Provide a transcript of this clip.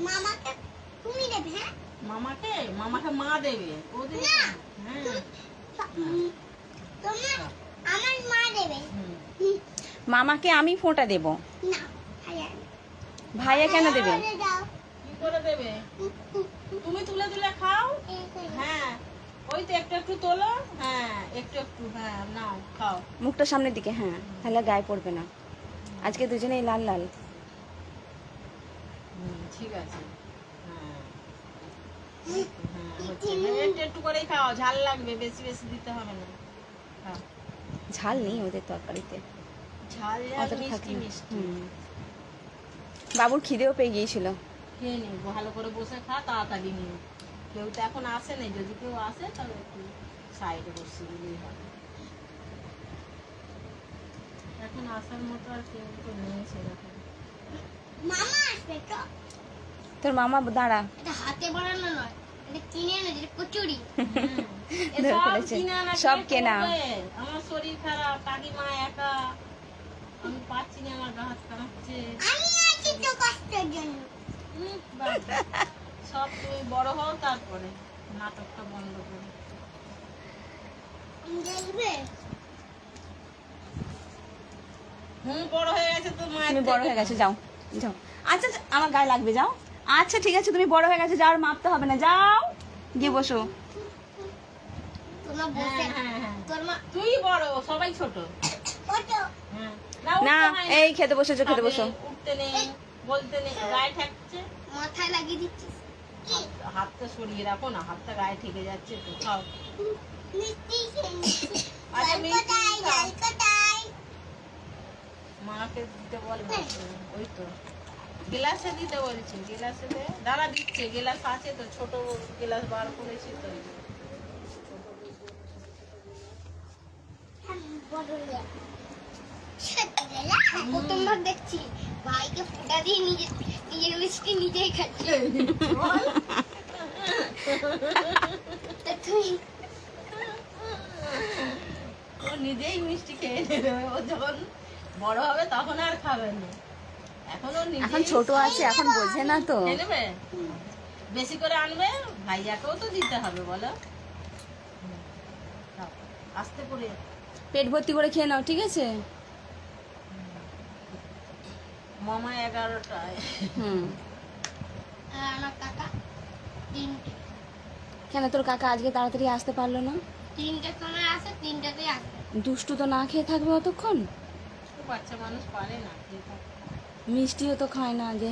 মামাকে তুমি দেবে। হ্যাঁ, মামাকে মামাকে মা দেবে, ও দেবে না। হ্যাঁ তোমার আমার মা দেবে। মামাকে আমি ফোঁটা দেব। না, ভাইয়া ভাইয়া কেন দেবে? দাও। কি করে দেবে? তুমি তুলে তুলে খাও। এই করে। হ্যাঁ, ওই তো একটু একটু তোলো। হ্যাঁ, একটু একটু, হ্যাঁ নাও খাও। মুখটা সামনের দিকে, হ্যাঁ, তাহলে গায়ে পড়বে না। আজকে দুজনেই লাল লাল। ঠিক আছে। হ্যাঁ হ্যাঁ, হচ্ছে। একটু একটু করেই খাও, ঝাল লাগবে, বেশি বেশি দিতে হবে না। খাও। ঝাল নেই ওদের তরকারিতে, ঝাল ঝাল অতটা থাকে মিষ্টি না। মিষ্টি। বাবুর খিদেও পেয়ে গিয়েছিল। খেয়ে নি, ভালো করে বসে খা, তাড়াতাড়ি নিয়ে। কেউ তো এখন আসে নাই, যদি কেউ আসে তাহলে একটু সাইডে বসিয়ে দিলেই হবে। এখন আসার মতো আর কেউ তো নেই সেরকম। মামা আসবে তো। তোর মামা দাঁড়া, এটা হাতে বানানো নয়, এটা কিনে এনে যেটা কচুরি। ধরে সব ফেলেছে। কিনা না, সব কে কেনা। করবে? আমার শরীর খারাপ, কাকিমা একা, আমি পাচ্ছি না, আমার গা হাত কাঁপছে। আমি আছি তো কষ্টের জন্য। বাবা, সব তুমি বড় হও তারপরে নাটকটা বন্ধ করো। দেখবে বড় হয়ে গেছে তো মায়ের তুমি বড় থেকে। হয়ে গেছো, যাও যাও। আচ্ছা আচ্ছা, আমার গায়ে লাগবে, যাও। আচ্ছা ঠিক আছে, তুমি বড় হয়ে গেছো, যাও, আর মাপতে হবে না, যাও গিয়ে বসো। তোমার হ্যাঁ, বসে হ্যাঁ, হ্যাঁ। তোর মা তুই বড়, সবাই ছোট। ওটো হ্যাঁ। না, উঠতে হয় না। এই খেতে বসেছো, খেতে খাবে, বসো। উঠতে নেই, বলতে নেই, গায়ে ঠেকছে। মাথায় লাগিয়ে দিচ্ছিস কি? হাতটা সরিয়ে রাখো না, হাতটা গায়ে ঠেকে যাচ্ছে তো। খাও। মিষ্টি খেয়ে আচ্ছা, মিষ্টি কোথায় খাও। জল কোথায়? মাকে দিতে বল না। ওই তো গেলাসে দিতে বলছি, গেলাসে দে। দাঁড়া দিচ্ছে, গেলাস আছে তো, ছোট গেলাস বার করেছি তো। বদলে সত্যি গেলা প্রথমবার দেখছি ভাইকে ফোঁটা দিয়ে নিজের মিষ্টি নিজেই খাচ্ছে। তা তুই ও নিজেই মিষ্টি খেয়ে নেবে, ও যখন বড় হবে তখন আর খাবে না। এখন ও নিজেই এখন ছোট আছে, এখন বোঝে না তো। খেয়ে নেবে। বেশি করে আনবে, ভাইয়াকেও তো দিতে হবে বলো। খাও, আস্তে করে। পেট ভর্তি করে খেয়ে নাও, ঠিক আছে? মামা 11টায়। আর আমার কাকা তিনটে কেন তোর কাকা আজকে তাড়াতাড়ি আসতে পারলো না? তিনটের সময় আসে, তিনটাতেই আসবে। দুষ্টু তো না খেয়ে থাকবে অতক্ষণ, বাচ্চা মানুষ পারে না খেয়ে থাকতে। মিষ্টিও তো খায় না যে